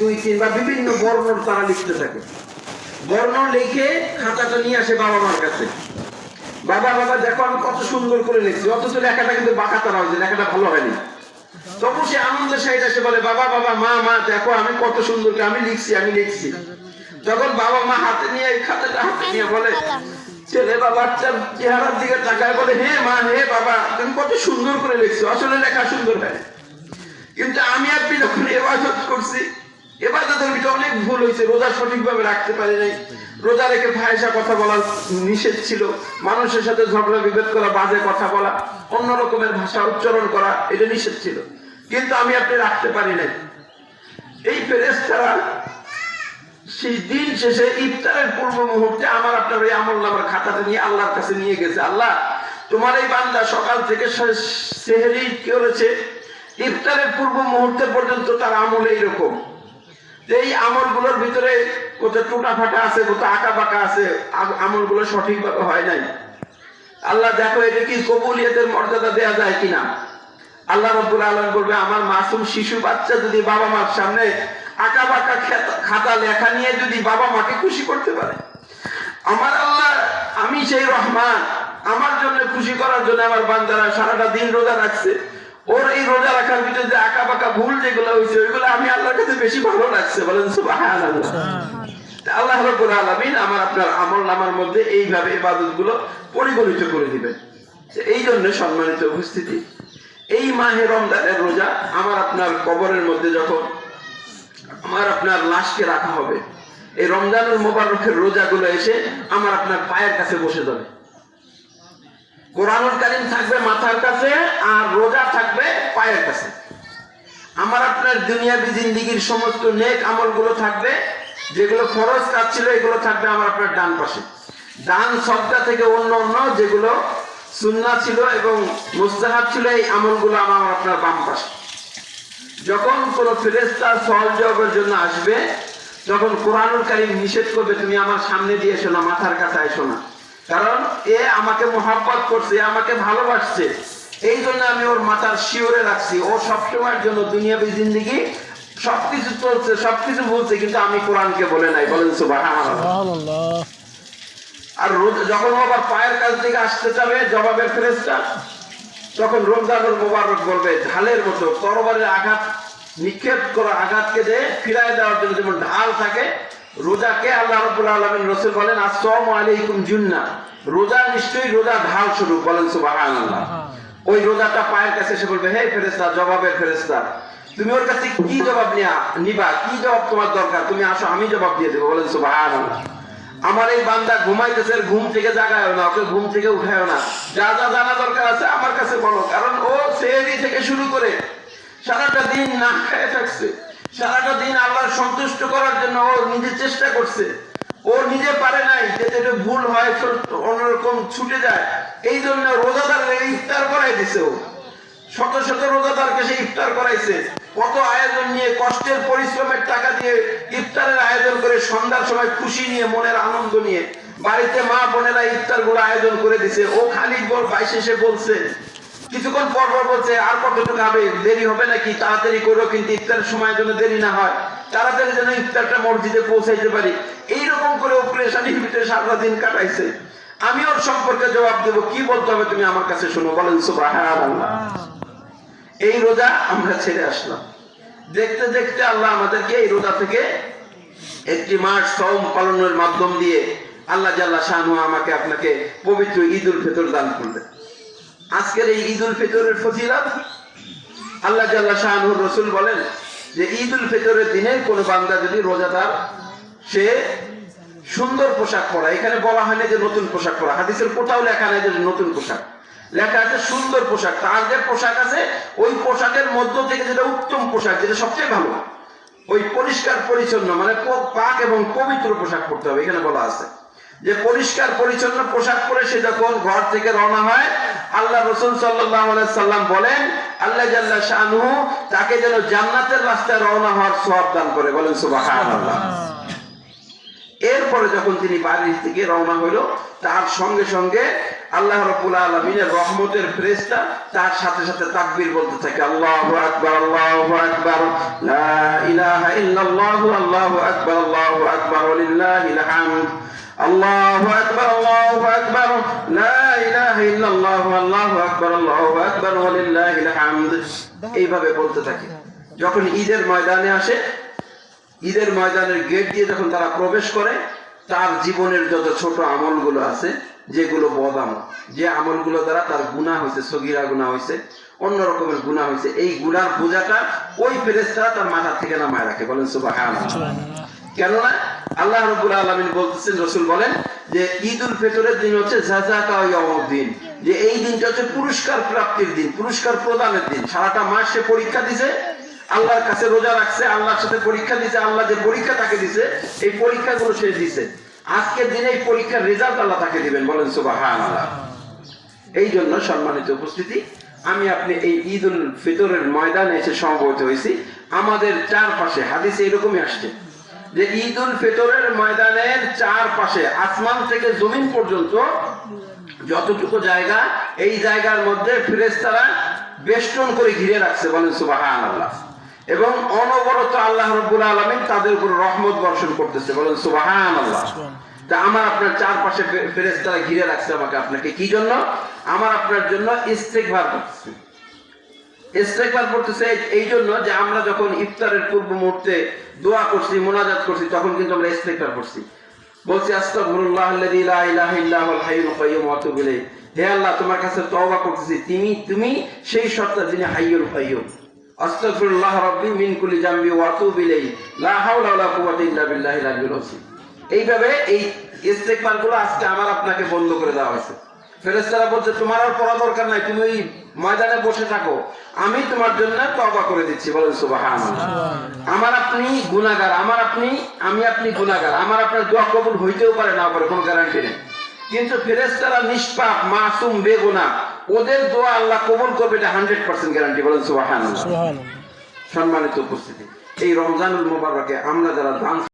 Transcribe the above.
2 3 বা বিভিন্ন বর্ণ তারা লিখতে থাকে। বর্ণ লিখে খাতাটা নিয়ে আসে বাবা মার কাছে। বাবা বাবা দেখো আমি কত সুন্দর করে লিখছি, অথচ লেখাটা কিন্তু বাঁকা তারা হয়েছে, লেখাটা ভালো হয়নি। তখন সে আনন্দের সহিত এসে বলে বাবা বাবা মা মা দেখো আমি কত সুন্দর করে আমি লিখছি। তখন বাবা মা হাতে নিয়ে এই খাতাটা হাতে নিয়ে বলে, ছেলে বা বাচ্চার চেহারার দিকে তাকায় বলে, হে মা হে বাবা তুমি কত সুন্দর করে লিখছো, আসলে লেখা সুন্দর হয়, কিন্তু আমি আপনি যখন ইবাদত করছি ইবাদতের ভিতরে অনেক ভুল হয়েছে, রোজা সঠিকভাবে রাখতে পারি নাই, রোজা রেখে ফাহিশা কথা বলা নিষেধ ছিল, মানুষের সাথে ঝগড়া বিভেদ করা, বাজে কথা বলা, অন্য রকমের ভাষা উচ্চারণ করা এটা নিষেধ ছিল, কিন্তু আমি আপনি রাখতে পারি নাই। এই ফেরেশতারা সেই দিন শেষে ইফতারের পূর্ব মুহূর্তে আমার আপনার ওই আমলনামার খাতাটা নিয়ে আল্লাহর কাছে নিয়ে গেছে, আল্লাহ তোমার এই বান্দা সকাল থেকে সেহরি করেছে, ইফতারের পূর্ব মুহূর্তে পর্যন্ত তার আমল এইরকম, এই আমলগুলোর ভিতরে কোথাও টুটা ফাটা আছে, কোথাও আঁকা বাঁকা আছে, আমলগুলো সঠিকভাবে হয় নাই। আল্লাহ দেখো এটা কি কবুলিয়তের মর্যাদা দেয়া যায় কিনা। আল্লাহ রাব্বুল আলামিন বলবে, আমার মাসুম শিশু বাচ্চা যদি বাবা মার সামনে আঁকা বাঁকা খাতা লেখা নিয়ে যদি বাবা মাকে খুশি করতে পারে, আমার আল্লাহ আমি সেই রহমান, আমার জন্য খুশি করার জন্য আমার বান্দারা সারাটা দিন রোজা রাখছে, ওর এই রোজা রাখার ভিতরে যে আঁকা বাঁকা ভুল যেগুলো হয়েছে ওইগুলো আমি আল্লাহর কাছে বেশি ভালো লাগছে, বলেন সুবহানাল্লাহ। আল্লাহ রাব্বুল আলামিন আমার আপনার আমলনামার মধ্যে এইভাবে ইবাদতগুলো পরিগণিত করে দিবেন। এই জন্য সম্মানিত উপস্থিতি, এই মাহে রমজানের রোজা আমার আপনার কবরের মধ্যে যখন আমার আপনার লাশকে রাখা হবে, এই রমজানুল মুবারকের রোজাগুলো এসে আমার আপনার পায়ের কাছে বসে যাবে, কোরআনুল কারীম থাকবে মাথার কাছে আর রোজা থাকবে পায়ের কাছে। আমার আপনার দুনিয়াবী জিন্দেগীর সমস্ত নেক আমলগুলো থাকবে, যেগুলো ফরজ কাজ ছিল এগুলো থাকবে আমার আপনার ডান পাশে, দান সদকা থেকে অন্য অন্য যেগুলো সুন্নাহ ছিল এবং মুস্তাহাব ছিল এই আমলগুলো আমার আপনার বাম পাশে। যখন কোন ফেরেশতা সওয়াল জবাবের জন্য আসবে, যখন কোরআনুল কারীম নিষেধ করবে তুমি আমার সামনে দিয়ে এসো না, মাথার কাছে এসো না, কারণ এ আমাকে মোহাব্বত করছে, আমাকে ভালোবাসছে, এই জন্য আমি ওর মাথার শিওরে রাখছি, ও সবসময়ের জন্য দুনিয়াবী জিন্দেগি সবকিছু চলছে সবকিছু বলছে, কিন্তু আমি কোরআনকে বলে নাই, বলেন সুবহানাল্লাহ। আর যখন ও আবার পায়ের কাছ থেকে আসতে যাবে জবাবের ফেরেশতা, তখন রমজানুল মুবারক বলবে ঢালের মতো তরবারির আঘাত নিক্ষেপ করা আঘাতকে দিয়ে ফিরায় দেওয়ার জন্য যেমন ঢাল থাকে, রোজাকে আল্লাহ রাব্বুল আলামিন রাসূল বলেন আসসালামু আলাইকুম জুন্নাহ, রোজা নিশ্চয়ই রোজা ঢাল স্বরূপ, বলেন সুবহানাল্লাহ। ওই রোজাটা পায়ের কাছে এসে বলবে, হে ফেরেশতা জবাবের ফেরেশতা তুমি ওর কাছে কি জবাব নিবা, কি জবাব তোমার দরকার, তুমি আসো আমি জবাব দিয়ে দেবো, বলেন সুবহানাল্লাহ। আমার এই বান্দা ঘুমাইতেছে, ঘুম থেকে জাগায়ও না, ওকে ঘুম থেকে উঠায়ও না, যা যা জানা দরকার আছে আমার কাছে বলো, কারণ ও সেহরি থেকে শুরু করে সারাটা দিন না খেয়ে থাকছে, সারাটা দিন আল্লাহর সন্তুষ্ট করার জন্য ও নিজে চেষ্টা করছে, ও নিজে পারে নাই, যেটা ভুল হয় অন্যরকম ছুটে যায়, এই জন্য রোজাদার ইফতার করাই দিছে, ও শত শত রোজাদারকে সে ইফতার করাইছে, কত আয়োজন নিয়ে কষ্টের পরিশ্রমের টাকা দিয়ে ইফতারের আয়োজন করে সন্ধ্যার সময় খুশি নিয়ে মনের আনন্দ নিয়ে বাড়িতে মা বোনেরা ইফতার গুলো আয়োজন করে দিছে, ও খালি বাইশে বলছে কিছুক্ষণ পর বলছে আর কতটুকু হবে, দেরি হবে নাকি, তাড়াতাড়ি করো কিন্তু ইফতারের সময় যেন দেরি না হয়, তাড়াতাড়ি যেন ইফতারটা মসজিদে পৌঁছাইতে পারি, এইরকম করে ও প্রেশানির ভিতরে সারা দিন কাটাইছে। আমি ওর সম্পর্কে জবাব দেবো, কি বলতে হবে তুমি আমার কাছে শোনো, বলেন সুবহানাল্লাহ। এই রোজা আমরা ছেড়ে আসলাম, দেখতে দেখতে আল্লাহ আমাদেরকে এই রোজা থেকে একটি মাস সওম পালনের মাধ্যম দিয়ে আল্লাহ জাল্লা শানহু আমাকে আপনাকে পবিত্র ঈদুল ফিতর দান করলেন। আজকের এই ঈদুল ফিতরের ফজিলত আল্লাহ জাল্লা শানহুর রাসূল বলেন যে ঈদুল ফিতরের দিনে কোন বান্দা যদি রোজাদার সে সুন্দর পোশাক পরা, এখানে বলা হয় না যে নতুন পোশাক পরা, হাদিসের কোথাও লেখা নেই যে নতুন পোশাক, লেখা আছে সুন্দর পোশাক, তার যে পোশাক আছে ওই পোশাকের মধ্য থেকে যেটা উত্তম পোশাক, যেটা সবচেয়ে ভালো, ওই পরিষ্কার পরিচ্ছন্ন মানে পাক এবং পবিত্র পোশাক পরতে হবে। এখানে বলা আছে যে পরিষ্কার পরিচ্ছন্ন পোশাক পরে সে যখন ঘর থেকে রওনা হয়, আল্লাহ রাসূল সাল্লাল্লাহু আলাইহি সাল্লাম বলেন আল্লাহ জাল্লা শানহু তাকে যেন জান্নাতের রাস্তায় রওনা হওয়ার সওয়াব দান করে, বলেন সুবহানাল্লাহ। এরপরে যখন তিনি বাড়ি থেকে রওনা হইল, তার সঙ্গে সঙ্গে আল্লাহ রাব্বুল আলামিনের রহমতের ফেরেশতা তার সাথে সাথে তাকবীর বলতে থাকে, আল্লাহু আকবার, আল্লাহু আকবার, লা ইলাহা ইল্লাল্লাহু, আল্লাহু আকবার, আল্লাহু আকবার, ওয়ালিল্লাহিল হামদ, আল্লাহু আকবার, আল্লাহু আকবার, লা ইলাহা ইল্লাল্লাহু, আল্লাহু আকবার, আল্লাহু আকবার, ওয়ালিল্লাহিল হামদ। এইভাবে বলতে থাকে। যখন ঈদের ময়দানে আসে, ঈদের ময়দানের গেট দিয়ে যখন তারা প্রবেশ করে, তার জীবনের যত ছোট আমলগুলো আছে, যেগুলো বদ আমল, যে আমলগুলো দ্বারা তার গুনাহ হয়েছে, সগীরা গুনাহ হয়েছে, অন্য রকমের গুনাহ হয়েছে, এই গুনার বোঝাটা ওই ফেরেশতারা তার মাথা থেকে নামায় রাখে। বলেন সুবহানাল্লাহ। কেননা আল্লাহ রাব্বুল আলামিন বলতেছেন, রাসূল বলেন যে ঈদুল ফিতরের দিন হচ্ছে জাযাকা ইয়াউমুদ্দিন, যে এই দিনটা হচ্ছে পুরস্কার প্রাপ্তির দিন, পুরস্কার প্রদানের দিন। সারাটা মাস সে পরীক্ষা দিছে, আল্লাহর কাছে রোজা রাখছে, আল্লাহর সাথে পরীক্ষা দিছে, আল্লাহ যে পরীক্ষা তাকে দিছে, এই পরীক্ষাগুলো সে দিছে। আজকের দিনে এই পরীক্ষার রেজাল্ট আল্লাহ তাকে দিবেন। বলেন সুবহানাল্লাহ। এই জন্য সম্মানিত উপস্থিতি, আমি আপনি এই ঈদুল ফিতরের ময়দানে এসে সমবেত হয়েছি। আমাদের চারপাশে হাদিসে এরকমই আসছে যে ঈদুল ফিতরের ময়দানের চারপাশে আসমান থেকে জমিন পর্যন্ত যতটুকু জায়গা, এই জায়গার মধ্যে ফেরেশতারা বেষ্টন করে ঘিরে রাখছে। বলেন সুবহানাল্লাহ। এবং অনবরত আল্লাহ রাব্বুল আলামিন তাদের উপর রহমত বর্ষণ করতেছে। বলেন সুবহানাল্লাহ। তা আমার আপনার চারপাশে ফেরেশতারা ঘিরে রাখছে আমাকে আপনাকে, কি জন্য? আমার আপনার জন্য ইস্তেগফার করতেছে। ইস্তেগফার করতেছে এই জন্য যে আমরা যখন ইফতারের পূর্ব মুহূর্তে দোয়া করছি, মুনাজাত করছি, তখন কিন্তু আমরা ইস্তেগফার করছি, বলছি আস্তাগফিরুল্লাহাল্লাযী লা ইলাহা ইল্লা হুয়াল হাইয়ুল কাইয়্যুম ওয়া আতুবু ইলাইহি। হে আল্লাহ, তোমার কাছে তওবা করতেছি, তুমি সেই সত্তা যিনি হাইয়ুল কাইয়্যুম। আস্তাগফিরুল্লাহ রাব্বি মিন কুল্লি যামবি ওয়া আতুবু ইলাইহি, লা হাওলা ওয়ালা কুওয়াতা ইল্লা বিল্লাহিল আলিয়্যিল আযীম। এইভাবে এই ইস্তেগফারগুলো আজকে আমার আপনাকে বন্ধ করে দেওয়া হয়েছে। ফেরেশতারা বলছে তোমার আর পড়া দরকার নাই, তুমি ওই ময়দানে বসে থাকো, আমি তোমার জন্য তওবা করে দিচ্ছি। বলেন সুবহানাল্লাহ। আমার আপনি গুনাহগার, আমি আপনি গুনাহগার, আমার আপনার দোয়া কবুল হইতেও পারে, না পারে, কোনো গ্যারান্টি নেই। কিন্তু ফেরেশতারা নিষ্পাপ, মাসুম, বেগুনাহ, ওদের দোয়া আল্লাহ কবুল করবে, এটা 100% গ্যারান্টি। বলেন সুবহানাল্লাহ। সম্মানিত উপস্থিতি, এই রমজানুল মুবারকে আমরা যারা দান